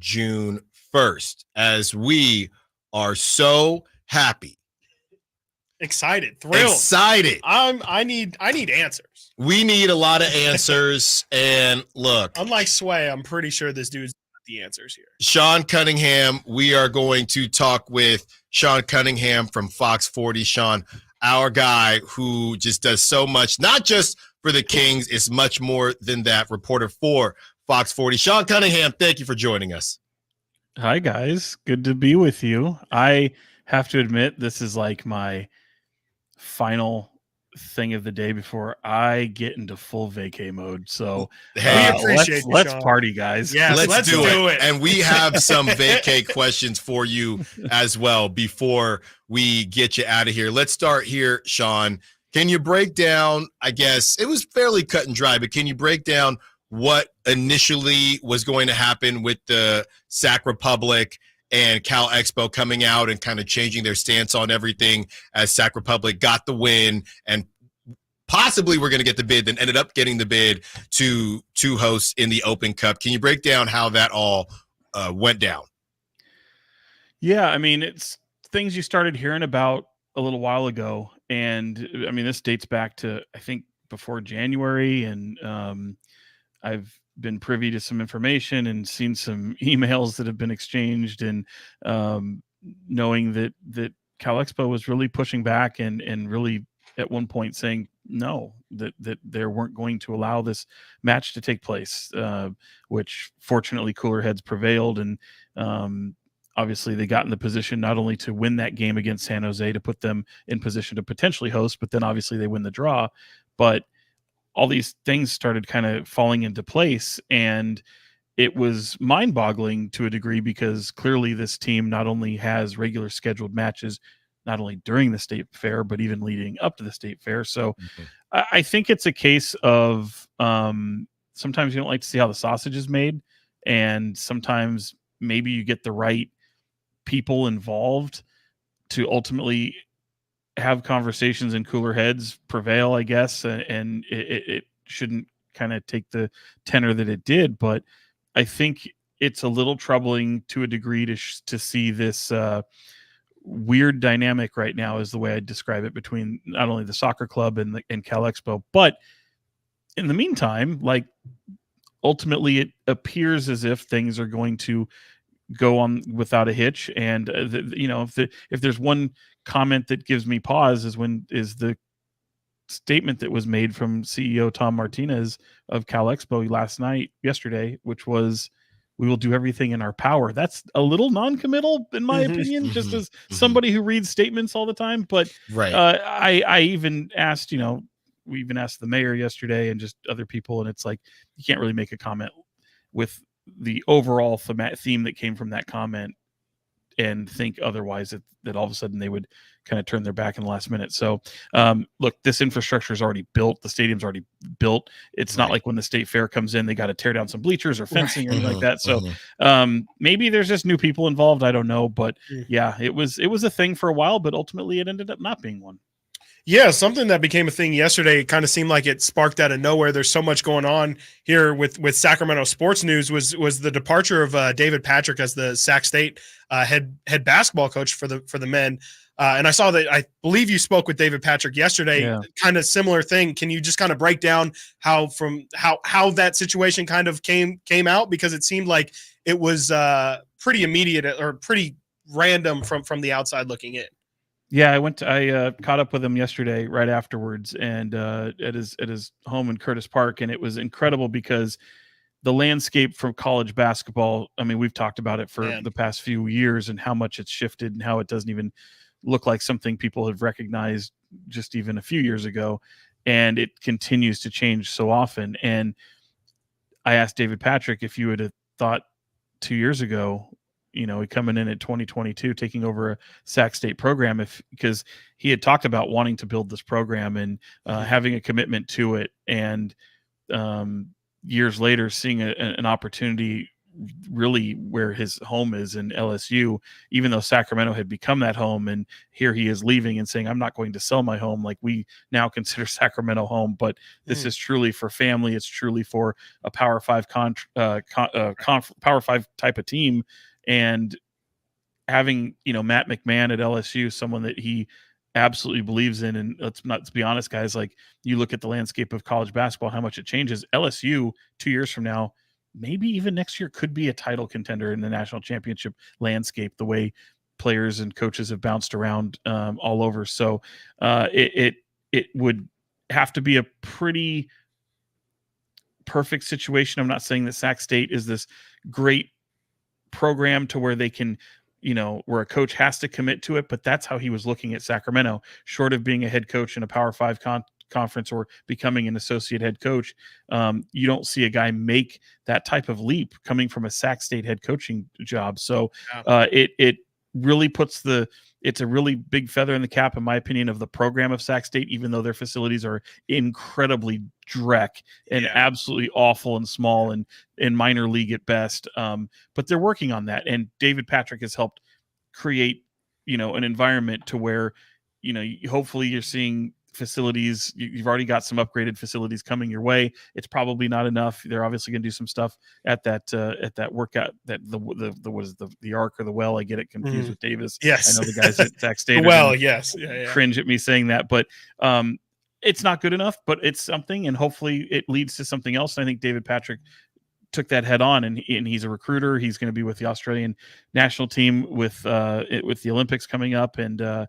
June 1st, as we are so happy. Excited, thrilled. I need answers. We need a lot of answers. And look, unlike Sway, I'm pretty sure this dude's got the answers here. Sean Cunningham, we are going to talk with Sean Cunningham from Fox 40. Sean, our guy who just does so much, not just for the Kings, it's much more than that, reporter for Fox 40. Sean Cunningham, thank you for joining us. Hi, guys. Good to be with you. I have to admit, this is like my final thing of the day before I get into full vacay mode. So we appreciate let's party, guys. Yeah, let's do it. And we have some vacay questions for you as well before we get you out of here. Let's start here, Sean. Can you break down, I guess, it was fairly cut and dry, but can you break down what initially was going to happen with the Sac Republic and Cal Expo coming out and kind of changing their stance on everything as Sac Republic got the win and possibly we're going to get the bid, then ended up getting the bid to host in the Open Cup. Can you break down how that all went down? Yeah, I mean, it's things you started hearing about a little while ago. And I mean, this dates back to, I think, before January. And I've been privy to some information and seen some emails that have been exchanged, and knowing that Cal Expo was really pushing back and really at one point saying no, that they weren't going to allow this match to take place, which fortunately cooler heads prevailed. And obviously they got in the position not only to win that game against San Jose to put them in position to potentially host, but then obviously they win the draw. But all these things started kind of falling into place, and it was mind-boggling to a degree because clearly this team not only has regular scheduled matches, not only during the state fair, but even leading up to the state fair. So I think it's a case of sometimes you don't like to see how the sausage is made, and sometimes maybe you get the right people involved to ultimately have conversations and cooler heads prevail, I guess, and it shouldn't kind of take the tenor that it did. But I think it's a little troubling to a degree to see this weird dynamic right now, is the way I describe it, between not only the soccer club and Cal Expo. But in the meantime, like, ultimately it appears as if things are going to go on without a hitch. And if there's one comment that gives me pause is the statement that was made from CEO Tom Martinez of Cal Expo yesterday, which was, "We will do everything in our power." That's a little non-committal in my opinion, just as somebody who reads statements all the time. But right. I even asked, we even asked the mayor yesterday and just other people, and it's like, you can't really make a comment with the overall theme that came from that comment and think otherwise, that all of a sudden they would kind of turn their back in the last minute. So look, this infrastructure is already built. The stadium's already built. It's not like when the state fair comes in, they got to tear down some bleachers or fencing or anything like that. So maybe there's just new people involved. I don't know. But yeah, it was a thing for a while, but ultimately it ended up not being one. Yeah, something that became a thing yesterday, it kind of seemed like it sparked out of nowhere. There's so much going on here with Sacramento sports news, was the departure of David Patrick as the Sac State head basketball coach for the men. And I saw that, I believe you spoke with David Patrick yesterday, kind of similar thing. Can you just kind of break down how that situation kind of came out? Because it seemed like it was pretty immediate or pretty random from the outside looking in. Yeah, I caught up with him yesterday right afterwards, and at his home in Curtis Park, and it was incredible because the landscape from college basketball, I mean, we've talked about it for the past few years and how much it's shifted and how it doesn't even look like something people have recognized just even a few years ago, and it continues to change so often. And I asked David Patrick, if you would have thought 2 years ago, coming in at 2022, taking over a Sac State program, because he had talked about wanting to build this program and having a commitment to it. And years later, seeing an opportunity really where his home is in LSU, even though Sacramento had become that home. And here he is leaving and saying, I'm not going to sell my home. Like, we now consider Sacramento home, but this is truly for family. It's truly for a Power Five Power Five type of team. And having, Matt McMahon at LSU, someone that he absolutely believes in. And let's be honest, guys, like, you look at the landscape of college basketball, how much it changes. LSU 2 years from now, maybe even next year, could be a title contender in the national championship landscape, the way players and coaches have bounced around all over. So it would have to be a pretty perfect situation. I'm not saying that Sac State is this great program to where they can, where a coach has to commit to it, but that's how he was looking at Sacramento, short of being a head coach in a Power Five conference or becoming an associate head coach. You don't see a guy make that type of leap coming from a Sac State head coaching job. So it really puts it's a really big feather in the cap, in my opinion, of the program of Sac State, even though their facilities are incredibly dreck and absolutely awful and small and in minor league at best. But they're working on that. And David Patrick has helped create, an environment to where, hopefully you're seeing facilities. You've already got some upgraded facilities coming your way. It's probably not enough. They're obviously going to do some stuff at that workout, that the Arc or the Well. I get it confused with Davis. Yes, I know the guys at Sac State. Cringe at me saying that, but it's not good enough. But it's something, and hopefully it leads to something else. And I think David Patrick took that head on, and he's a recruiter. He's going to be with the Australian national team with the Olympics coming up, and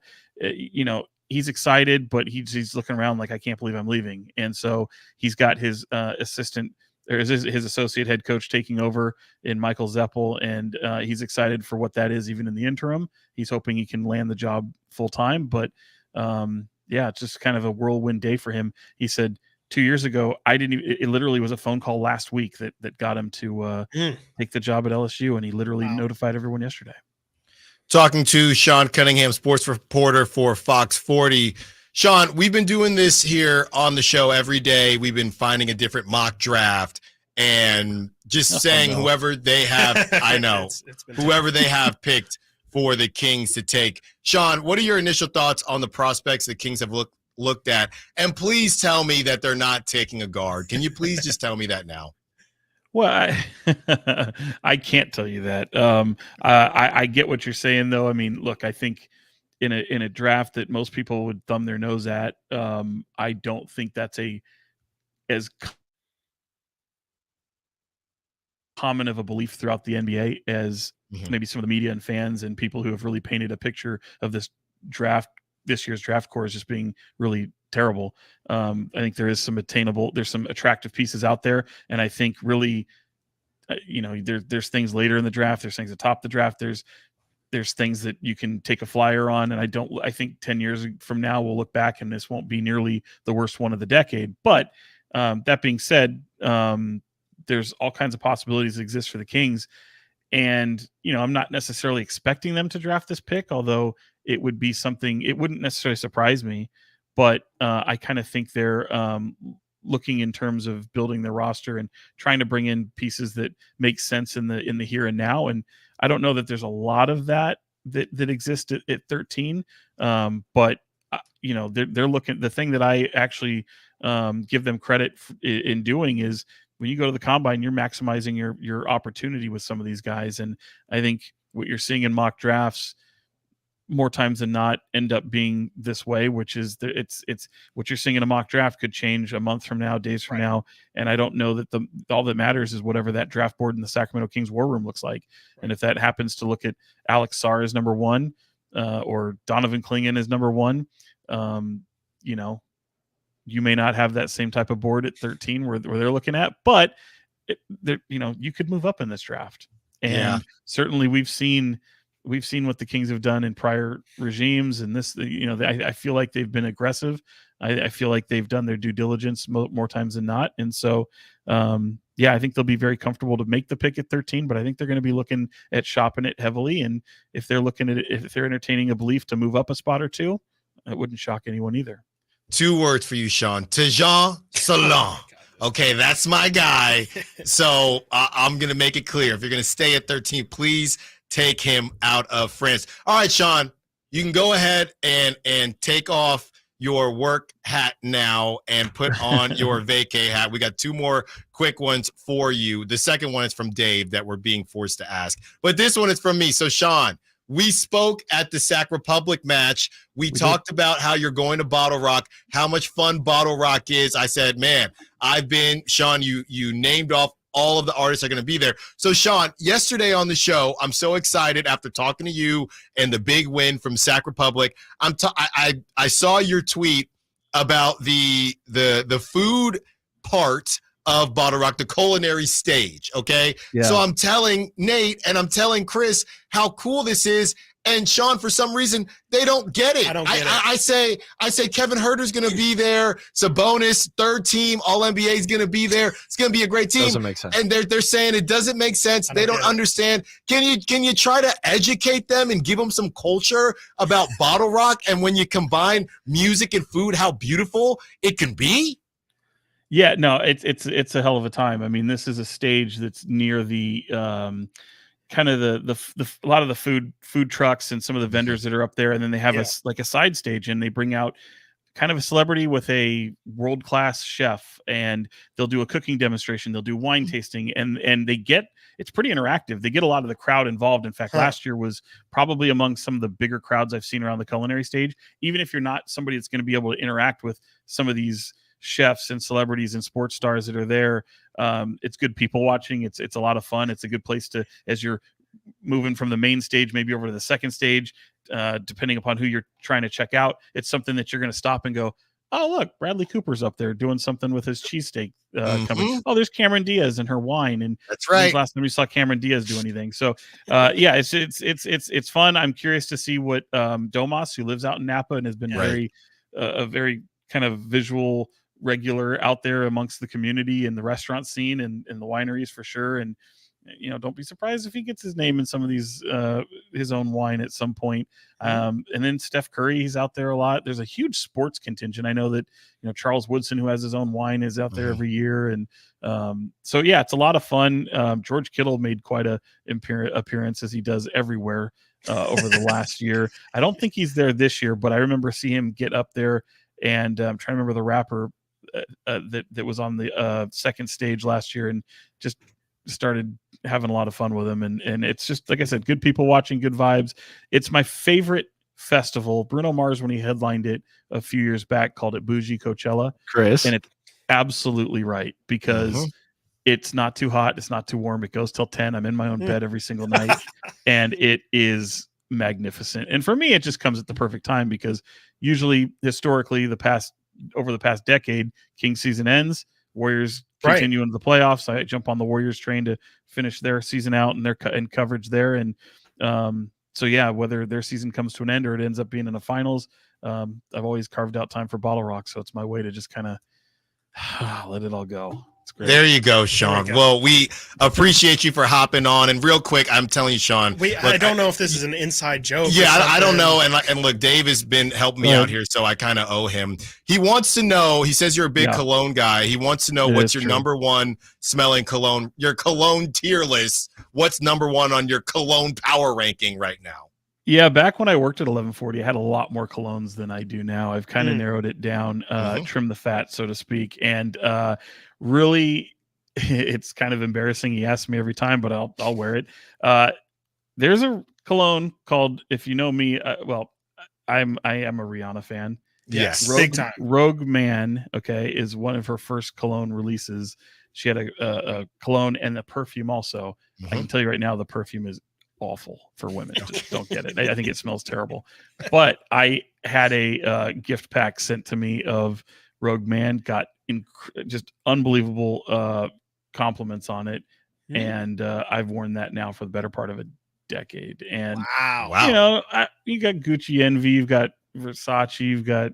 he's excited, but he's looking around like, I can't believe I'm leaving. And so he's got his assistant, or his associate head coach taking over in Michael Zeppel, and he's excited for what that is, even in the interim. He's hoping he can land the job full time, but it's just kind of a whirlwind day for him. He said 2 years ago, it literally was a phone call last week that got him to take the job at LSU, and he literally notified everyone yesterday. Talking to Sean Cunningham, sports reporter for Fox 40. Sean, we've been doing this here on the show every day. We've been finding a different mock draft and just saying whoever they have, I know, whoever they have picked for the Kings to take. Sean, what are your initial thoughts on the prospects the Kings have looked at? And please tell me that they're not taking a guard. Can you please just tell me that now? Well, I can't tell you that. I get what you're saying, though. I mean, look, I think in a draft that most people would thumb their nose at, I don't think that's as common of a belief throughout the NBA as maybe some of the media and fans and people who have really painted a picture of this year's draft core as just being really terrible. I think there's some attractive pieces out there. And I think really, there's things later in the draft, there's things at the top of the draft. There's things that you can take a flyer on. And I think 10 years from now, we'll look back and this won't be nearly the worst one of the decade. But that being said, there's all kinds of possibilities that exist for the Kings. And, I'm not necessarily expecting them to draft this pick, although it would be something, it wouldn't necessarily surprise me. But I kind of think they're looking in terms of building their roster and trying to bring in pieces that make sense in the here and now. And I don't know that there's a lot of that exists at 13. But they're looking. The thing that I actually give them credit in doing is when you go to the combine, you're maximizing your opportunity with some of these guys. And I think what you're seeing in mock drafts more times than not end up being this way, which is it's what you're seeing in a mock draft could change a month from now, days from now. And I don't know that all that matters is whatever that draft board in the Sacramento Kings war room looks like. And if that happens to look at Alex Sarr as number one, or Donovan Clingan as number one, you may not have that same type of board at 13 where they're looking at, but you could move up in this draft. And certainly we've seen what the Kings have done in prior regimes, and this, I feel like they've been aggressive. I feel like they've done their due diligence more times than not. And so, I think they'll be very comfortable to make the pick at 13, but I think they're going to be looking at shopping it heavily. And if they're entertaining a belief to move up a spot or two, it wouldn't shock anyone either. 2 words for you, Sean. Tejan Salon. Okay, that's my guy. So I'm going to make it clear. If you're going to stay at 13, please take him out of France. All right, Sean, you can go ahead and take off your work hat now and put on your vacay hat. We got two more quick ones for you. The second one is from Dave that we're being forced to ask, but this one is from me. So Sean, we spoke at the Sac Republic match. We talked about how you're going to Bottle Rock, how much fun Bottle Rock is. I said, man, Sean, you named off all of the artists are going to be there. So Sean, yesterday on the show, I'm so excited after talking to you and the big win from Sac Republic. I saw your tweet about the food part of Bottle Rock, the culinary stage. Okay. Yeah. So I'm telling Nate and I'm telling Chris how cool this is. And Sean, for some reason, they don't get it. I say Kevin Herter's going to be there. Sabonis, third team, All NBA is going to be there. It's going to be a great team. Doesn't make sense. And they're saying it doesn't make sense. They don't understand. Can you try to educate them and give them some culture about Bottle Rock and when you combine music and food, how beautiful it can be? Yeah, no, it's a hell of a time. I mean, this is a stage that's near the kind of the a lot of the food trucks and some of the vendors that are up there, and then they have a side stage, and they bring out kind of a celebrity with a world-class chef, and they'll do a cooking demonstration, they'll do wine tasting, and it's pretty interactive. They get a lot of the crowd involved. In fact, last year was probably among some of the bigger crowds I've seen around the culinary stage. Even if you're not somebody that's going to be able to interact with some of these chefs and celebrities and sports stars that are there, it's good people watching. It's a lot of fun. It's a good place to, as you're moving from the main stage maybe over to the second stage, depending upon who you're trying to check out, it's something that you're going to stop and go, oh, look, Bradley Cooper's up there doing something with his cheesesteak coming. Oh, there's Cameron Diaz and her wine. And that's right. Last time we saw Cameron Diaz do anything. So yeah, it's fun. I'm curious to see what Domas, who lives out in Napa and has been a very kind of visual regular out there amongst the community and the restaurant scene and the wineries for sure. And, don't be surprised if he gets his name in some of these, his own wine at some point. And then Steph Curry, he's out there a lot. There's a huge sports contingent. I know that, Charles Woodson, who has his own wine, is out there every year. And so, yeah, it's a lot of fun. George Kittle made quite a appearance, as he does everywhere over the last year. I don't think he's there this year, but I remember seeing him get up there, and I'm trying to remember the rapper that was on the second stage last year, and just started having a lot of fun with him. And it's just, like I said, good people watching, good vibes. It's my favorite festival. Bruno Mars, when he headlined it a few years back, called it Bougie Coachella. Chris. And it's absolutely right, because it's not too hot, it's not too warm. It goes till 10. I'm in my own bed every single night, and it is magnificent. And for me, it just comes at the perfect time, because usually, historically, over the past decade, King season ends, Warriors continue into the playoffs. I jump on the Warriors train to finish their season out and their coverage there. And so, yeah, whether their season comes to an end or it ends up being in the finals, I've always carved out time for Bottle Rock. So it's my way to just kind of let it all go. Great. There you go, Sean. Well, we appreciate you for hopping on. And real quick, I'm telling you, Sean. I don't know if this is an inside joke. Yeah, I don't know. And look, Dave has been helping me out here, so I kind of owe him. He wants to know, he says you're a big cologne guy. He wants to know what's your number one smelling cologne, your cologne tier list. What's number one on your cologne power ranking right now? Yeah, back when I worked at 1140, I had a lot more colognes than I do now. I've kind of narrowed it down, trimmed the fat, so to speak. And really, it's kind of embarrassing. He asks me every time, but I'll wear it. There's a cologne called, if you know me, I am a Rihanna fan. Yes, big time. Rogue Man, is one of her first cologne releases. She had a cologne and a perfume also. I can tell you right now, the perfume is awful for women. Just don't get it. I think it smells terrible. But I had a gift pack sent to me of Rogue Man, got just unbelievable compliments on it, and I've worn that now for the better part of a decade. And wow, you got Gucci Envy, you've got Versace, you've got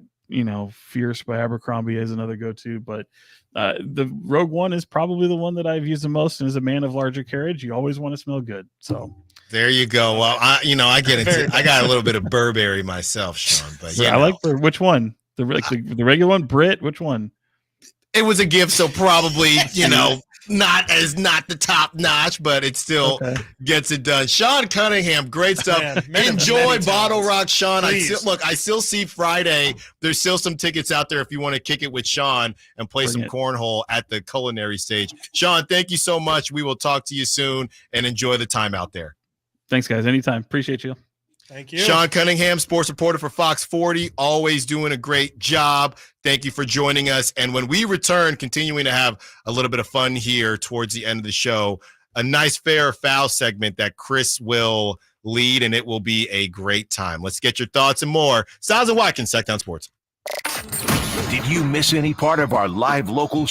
Fierce by Abercrombie is another go-to, but the Rogue One is probably the one that I've used the most. And as a man of larger carriage, you always want to smell good. So there you go. Well, I get into. I got a little bit of Burberry myself, Sean. But I like which one? The regular one, Brit. Which one? It was a gift, so probably, not the top notch, but it still gets it done. Sean Cunningham, great stuff. Enjoy Bottle Rock, Sean. I still see Friday. There's still some tickets out there if you want to kick it with Sean and play some cornhole at the culinary stage. Sean, thank you so much. We will talk to you soon, and enjoy the time out there. Thanks, guys. Anytime. Appreciate you. Thank you. Sean Cunningham, sports reporter for Fox 40, always doing a great job. Thank you for joining us. And when we return, continuing to have a little bit of fun here towards the end of the show, a nice fair or foul segment that Chris will lead, and it will be a great time. Let's get your thoughts and more. Stiles and Watkins, Sactown Sports. Did you miss any part of our live local